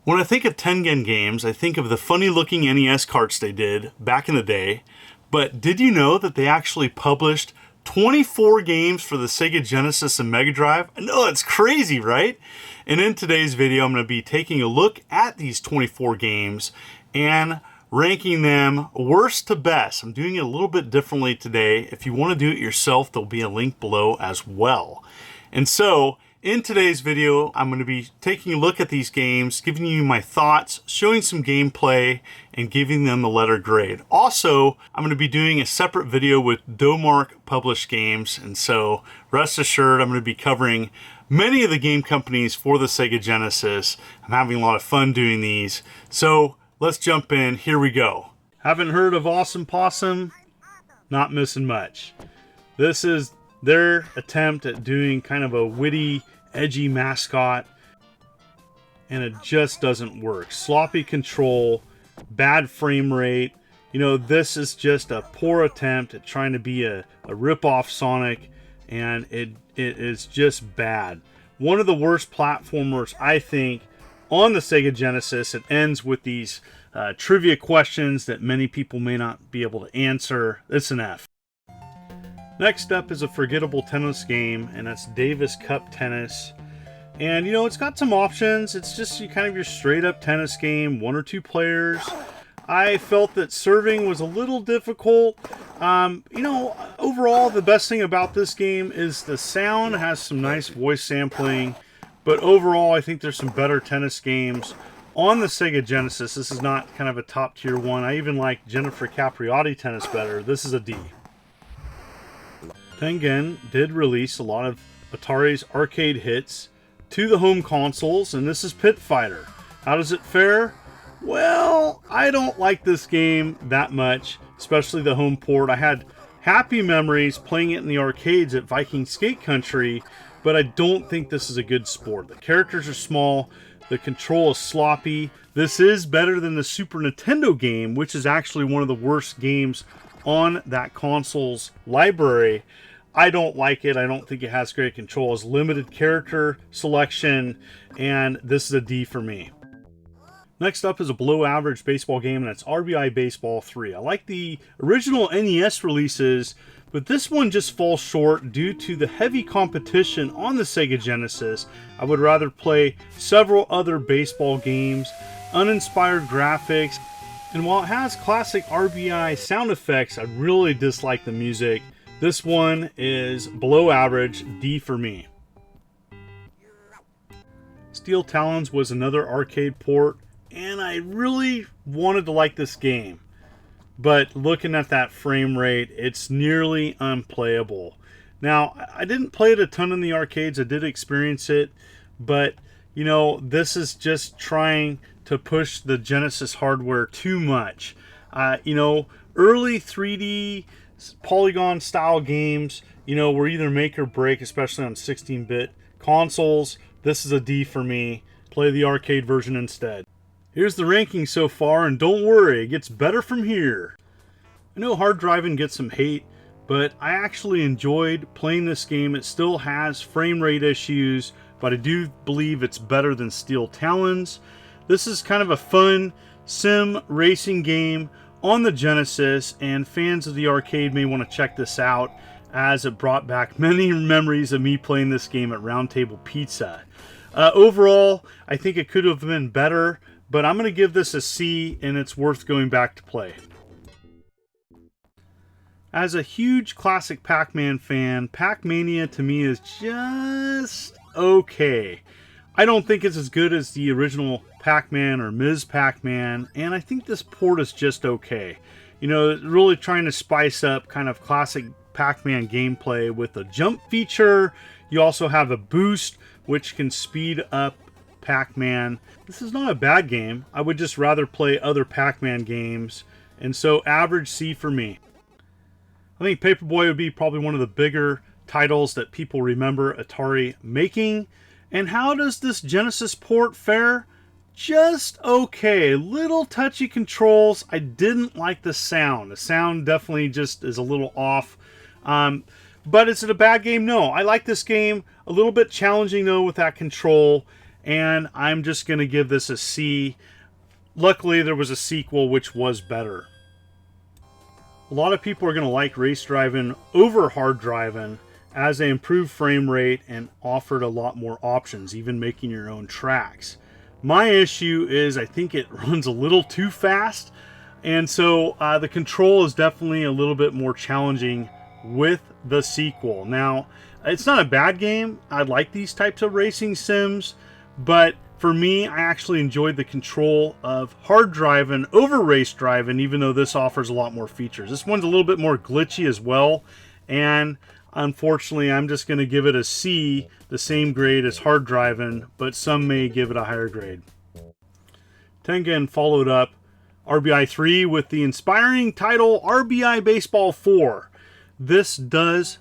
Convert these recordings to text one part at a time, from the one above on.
When I think of Tengen games, I think of the funny-looking NES carts they did back in the day. But did you know that they actually published 24 games for the Sega Genesis and Mega Drive? I know, it's crazy, right? And in today's video, I'm going to be taking a look at these 24 games and ranking them worst to best. I'm doing it a little bit differently today. If you want to do it yourself, there'll be a link below as well. And so, in today's video, I'm going to be taking a look at these games, giving you my thoughts, showing some gameplay, and giving them the letter grade. Also, I'm going to be doing a separate video with Domark published games, and so rest assured I'm going to be covering many of the game companies for the Sega Genesis. I'm having a lot of fun doing these, so let's jump in. Here we go. Haven't heard of Awesome Possum? Not missing much. This is their attempt at doing kind of a witty, edgy mascot, and it just doesn't work. Sloppy control, bad frame rate. You know, this is just a poor attempt at trying to be a rip-off Sonic, and it is just bad. One of the worst platformers, I think, on the Sega Genesis. It ends with these trivia questions that many people may not be able to answer. It's an F. Next up is a forgettable tennis game, and that's Davis Cup Tennis. And you know, it's got some options. It's just kind of your straight up tennis game, 1 or 2 players. I felt that serving was a little difficult. You know, overall, the best thing about this game is the sound has some nice voice sampling. But overall, I think there's some better tennis games on the Sega Genesis. This is not kind of a top tier one. I even like Jennifer Capriati Tennis better. This is a D. Tengen did release a lot of Atari's arcade hits to the home consoles, and this is Pit Fighter. How does it fare? Well, I don't like this game that much, especially the home port. I had happy memories playing it in the arcades at Viking Skate Country, but I don't think this is a good sport. The characters are small, the control is sloppy. This is better than the Super Nintendo game, which is actually one of the worst games on that console's library. I don't like it. I don't think it has great control. It's limited character selection, and this is a D for me. Next up is a below average baseball game, and that's RBI Baseball 3. I like the original NES releases, but this one just falls short due to the heavy competition on the Sega Genesis. I would rather play several other baseball games, uninspired graphics, and while it has classic RBI sound effects, I really dislike the music. This one is below average, D for me. Steel Talons was another arcade port, and I really wanted to like this game. But looking at that frame rate, it's nearly unplayable. Now, I didn't play it a ton in the arcades. I did experience it, but you know, this is just trying to push the Genesis hardware too much. You know, early 3D polygon style games, you know, were either make or break, especially on 16-bit consoles. This is a D for me. Play the arcade version instead. Here's the ranking so far, and don't worry, it gets better from here. I know hard driving gets some hate, but I actually enjoyed playing this game. It still has frame rate issues, but I do believe it's better than Steel Talons. This is kind of a fun sim racing game on the Genesis, and fans of the arcade may want to check this out, as it brought back many memories of me playing this game at Round Table Pizza. Overall, I think it could have been better, but I'm going to give this a C, and it's worth going back to play. As a huge classic Pac-Man fan, Pac-Mania to me is just okay. I don't think it's as good as the original Pac-Man or Ms. Pac-Man, and I think this port is just okay. You know, really trying to spice up kind of classic Pac-Man gameplay with a jump feature. You also have a boost, which can speed up Pac-Man. This is not a bad game. I would just rather play other Pac-Man games, and so average C for me. I think Paperboy would be probably one of the bigger titles that people remember Atari making. And how does this Genesis port fare? Just okay. Little touchy controls. I didn't like the sound. The sound definitely just is a little off. But is it a bad game? No. I like this game. A little bit challenging though with that control. and I'm just going to give this a C. Luckily, there was a sequel which was better. A lot of people are going to like race driving over hard driving, as they improved frame rate and offered a lot more options, even making your own tracks. My issue is I think it runs a little too fast, and so the control is definitely a little bit more challenging with the sequel. Now, it's not a bad game. I like these types of racing sims, but for me, I actually enjoyed the control of hard driving over race driving, even though this offers a lot more features. This one's a little bit more glitchy as well, and unfortunately, I'm just going to give it a C, the same grade as hard driving, but some may give it a higher grade. Tengen followed up RBI 3 with the inspiring title RBI Baseball 4. This does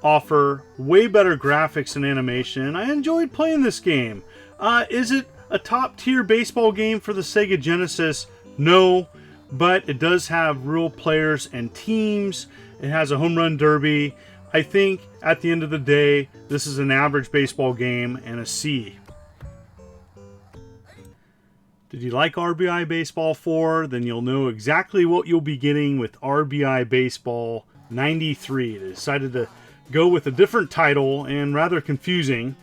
offer way better graphics and animation. I enjoyed playing this game. Is it a top-tier baseball game for the Sega Genesis? No, but it does have real players and teams. It has a home run derby. I think at the end of the day, this is an average baseball game and a C. Did you like RBI Baseball 4? Then you'll know exactly what you'll be getting with RBI Baseball 93. They decided to go with a different title and rather confusing.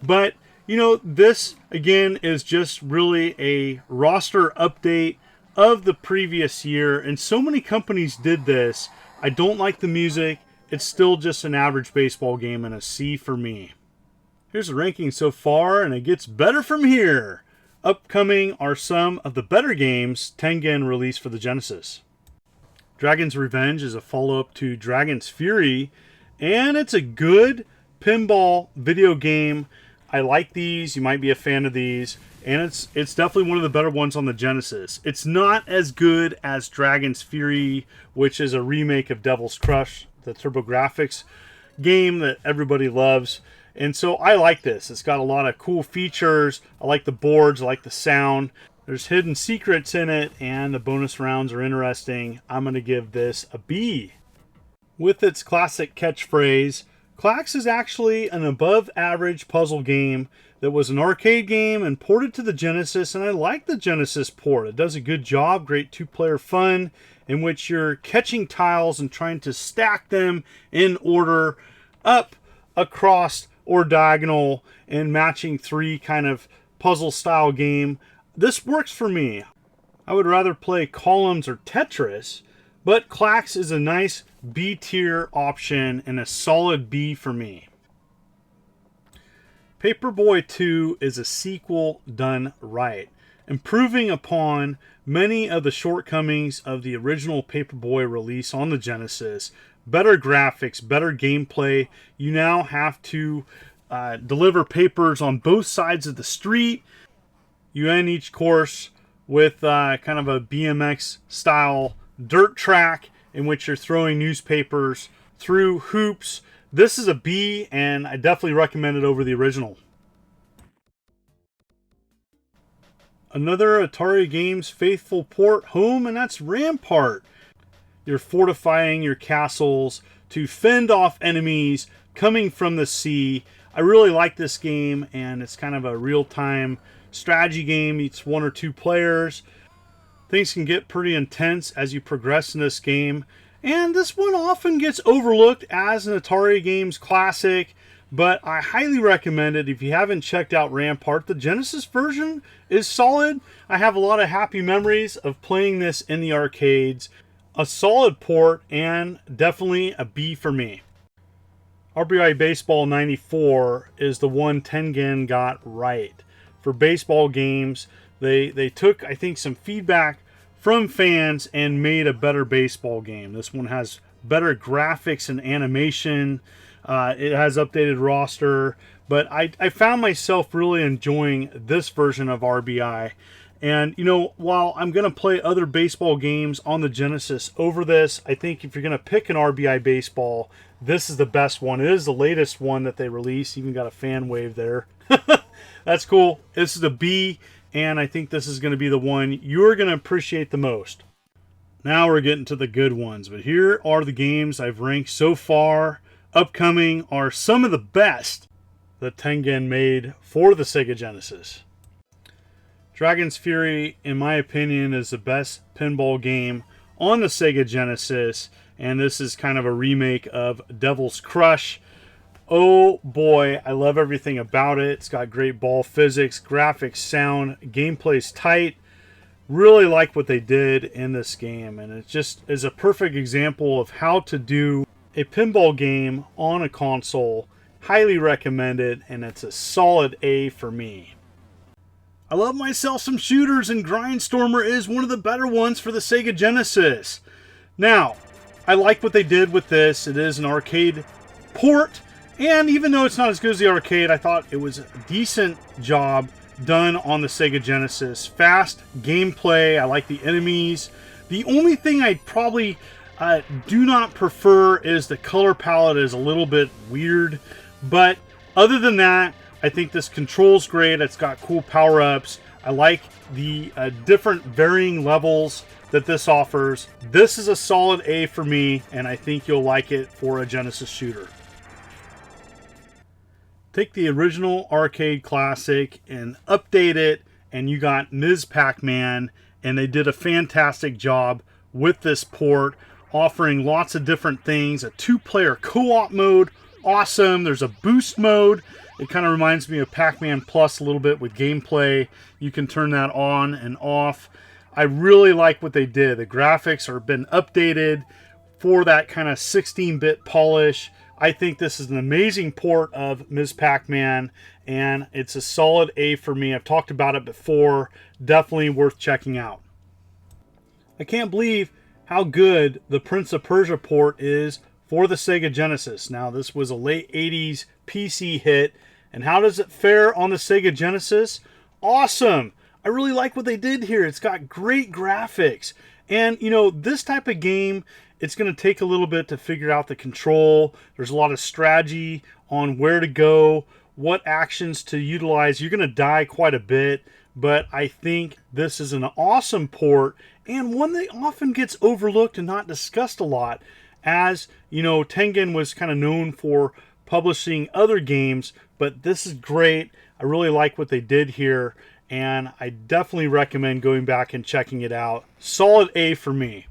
But, you know, this, again, is just really a roster update of the previous year. And so many companies did this. I don't like the music. It's still just an average baseball game and a C for me. Here's the ranking so far, and it gets better from here. Upcoming are some of the better games Tengen released for the Genesis. Dragon's Revenge is a follow-up to Dragon's Fury, and it's a good pinball video game. I like these. You might be a fan of these. And it's definitely one of the better ones on the Genesis. It's not as good as Dragon's Fury, which is a remake of Devil's Crush, the TurboGrafx game that everybody loves. And so I like this. It's got a lot of cool features. I like the boards. I like the sound. There's hidden secrets in it, and the bonus rounds are interesting. I'm going to give this a B. With its classic catchphrase, Clacks is actually an above-average puzzle game that was an arcade game and ported to the Genesis, and I like the Genesis port. It does a good job, great two-player fun, in which you're catching tiles and trying to stack them in order up, across, or diagonal, and matching three kind of puzzle-style game. This works for me. I would rather play Columns or Tetris, but Clacks is a nice B-tier option and a solid B for me. Paperboy II is a sequel done right, improving upon many of the shortcomings of the original Paperboy release on the Genesis. Better graphics, better gameplay. You now have to deliver papers on both sides of the street. You end each course with kind of a BMX style dirt track in which you're throwing newspapers through hoops. This is a B, and I definitely recommend it over the original. Another Atari Games faithful port home, and that's Rampart. You're fortifying your castles to fend off enemies coming from the sea. I really like this game, and it's kind of a real-time strategy game. It's one or two players. Things can get pretty intense as you progress in this game. And this one often gets overlooked as an Atari Games classic, but I highly recommend it if you haven't checked out Rampart. The Genesis version is solid. I have a lot of happy memories of playing this in the arcades. A solid port, and definitely a B for me. RBI Baseball 94 is the one Tengen got right. For baseball games, they took, I think, some feedback from fans and made a better baseball game. This one has better graphics and animation. It has updated roster, but I found myself really enjoying this version of RBI. And, you know, while I'm going to play other baseball games on the Genesis over this, I think if you're going to pick an RBI Baseball, this is the best one. It is the latest one that they released. Even got a fan wave there. That's cool. This is a B, and I think this is going to be the one you're going to appreciate the most. Now we're getting to the good ones, but here are the games I've ranked so far. Upcoming are some of the best. that Tengen made for the Sega Genesis. Dragon's Fury, in my opinion, is the best pinball game on the Sega Genesis, and this is kind of a remake of Devil's Crush. Oh boy, I love everything about it. It's got great ball physics, graphics, sound, gameplay's tight. Really like what they did in this game, and it just is a perfect example of how to do a pinball game on a console. Highly recommended, and it's a solid A for me. I love myself some shooters, and Grindstormer is one of the better ones for the Sega Genesis. Now, I like what they did with this. It is an arcade port, and even though it's not as good as the arcade, I thought it was a decent job done on the Sega Genesis. Fast gameplay, I like the enemies. The only thing I probably do not prefer is the color palette is a little bit weird, but other than that, I think this controls great. It's got cool power-ups. I like the different varying levels that this offers. This is a solid A for me, and I think you'll like it for a Genesis shooter. Take the original arcade classic and update it, and you got Ms. Pac-Man, and they did a fantastic job with this port, offering lots of different things. A 2-player co-op mode, awesome. There's a boost mode. It kind of reminds me of Pac-Man Plus a little bit with gameplay. You can turn that on and off. I really like what they did. The graphics are been updated for that kind of 16-bit polish. I think this is an amazing port of Ms. Pac-Man, and it's a solid A for me. I've talked about it before. Definitely worth checking out. I can't believe how good the Prince of Persia port is for the Sega Genesis. Now, this was a late 80s PC hit, and how does it fare on the Sega Genesis? Awesome! I really like what they did here. It's got great graphics. And, you know, this type of game, it's going to take a little bit to figure out the control. There's a lot of strategy on where to go, what actions to utilize. You're going to die quite a bit, but I think this is an awesome port, and one that often gets overlooked and not discussed a lot. As, you know, Tengen was kind of known for publishing other games, but this is great. I really like what they did here, and I definitely recommend going back and checking it out. Solid A for me.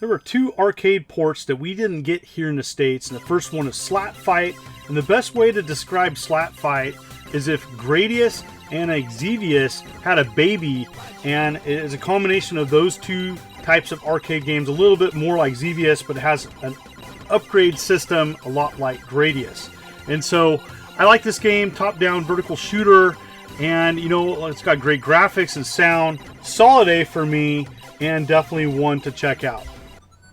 There were 2 arcade ports that we didn't get here in the States, and the first one is Slat Fight, and the best way to describe Slat Fight is if Gradius and Xevious had a baby, and it is a combination of those 2 types of arcade games, a little bit more like Xevious, but it has an upgrade system a lot like Gradius. And so I like this game, top-down vertical shooter, and you know, it's got great graphics and sound. Solid A for me, and definitely one to check out.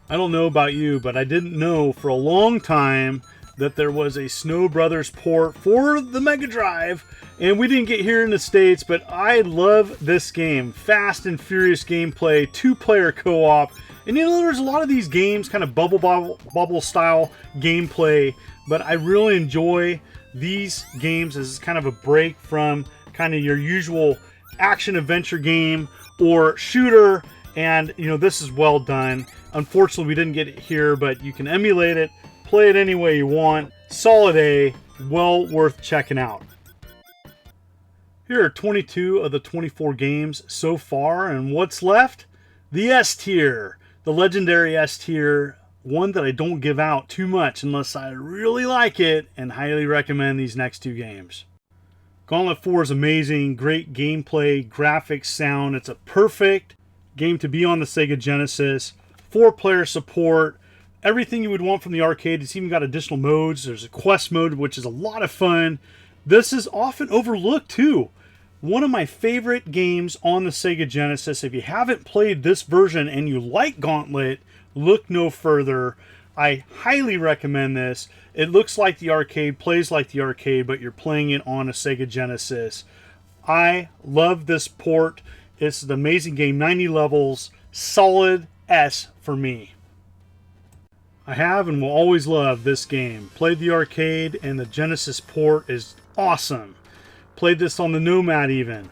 I don't know about you, but I didn't know for a long time that there was a Snow Brothers port for the Mega Drive, and we didn't get here in the States, but I love this game. Fast and furious gameplay, 2-player co-op, and you know, there's a lot of these games, kind of bubble style gameplay, but I really enjoy these games as kind of a break from kind of your usual action adventure game or shooter, and you know, this is well done. Unfortunately, we didn't get it here, but you can emulate it, play it any way you want. Solid A, well worth checking out. Here are 22 of the 24 games so far, and what's left? The S tier, the legendary S tier, one that I don't give out too much unless I really like it, and highly recommend these next 2 games. Gauntlet 4 is amazing, great gameplay, graphics, sound. It's a perfect game to be on the Sega Genesis. 4-player support, everything you would want from the arcade. It's even got additional modes. There's a quest mode, which is a lot of fun. This is often overlooked too. One of my favorite games on the Sega Genesis. If you haven't played this version and you like Gauntlet, look no further. I highly recommend this. It looks like the arcade, plays like the arcade, but you're playing it on a Sega Genesis. I love this port. It's an amazing game, 90 levels, solid S for me. I have and will always love this game. Played the arcade, and the Genesis port is awesome. Played this on the Nomad even.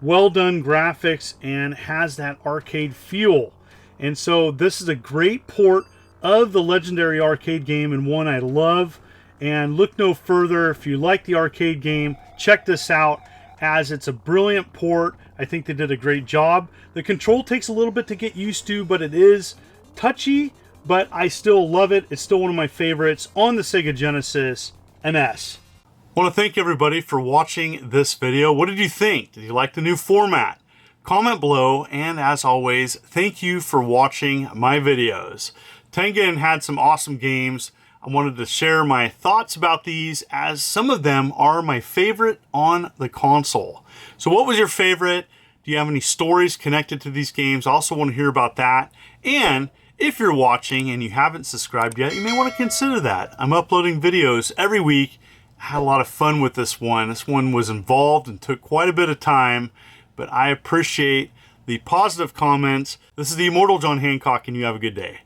Well done graphics and has that arcade feel. And so this is a great port of the legendary arcade game, and one I love And look no further. If you like the arcade game, check this out, as it's a brilliant port. I think they did a great job. The control takes a little bit to get used to, but it is touchy, but I still love it. It's still one of my favorites on the Sega Genesis NS. I want to thank everybody for watching this video. What did you think? Did you like the new format? Comment below, and as always, thank you for watching my videos. Tengen had some awesome games. I wanted to share my thoughts about these, as some of them are my favorite on the console. So what was your favorite? Do you have any stories connected to these games? I also want to hear about that. And if you're watching and you haven't subscribed yet, you may want to consider that. I'm uploading videos every week. I had a lot of fun with this one. This one was involved and took quite a bit of time, but I appreciate the positive comments. This is the Immortal John Hancock, and you have a good day.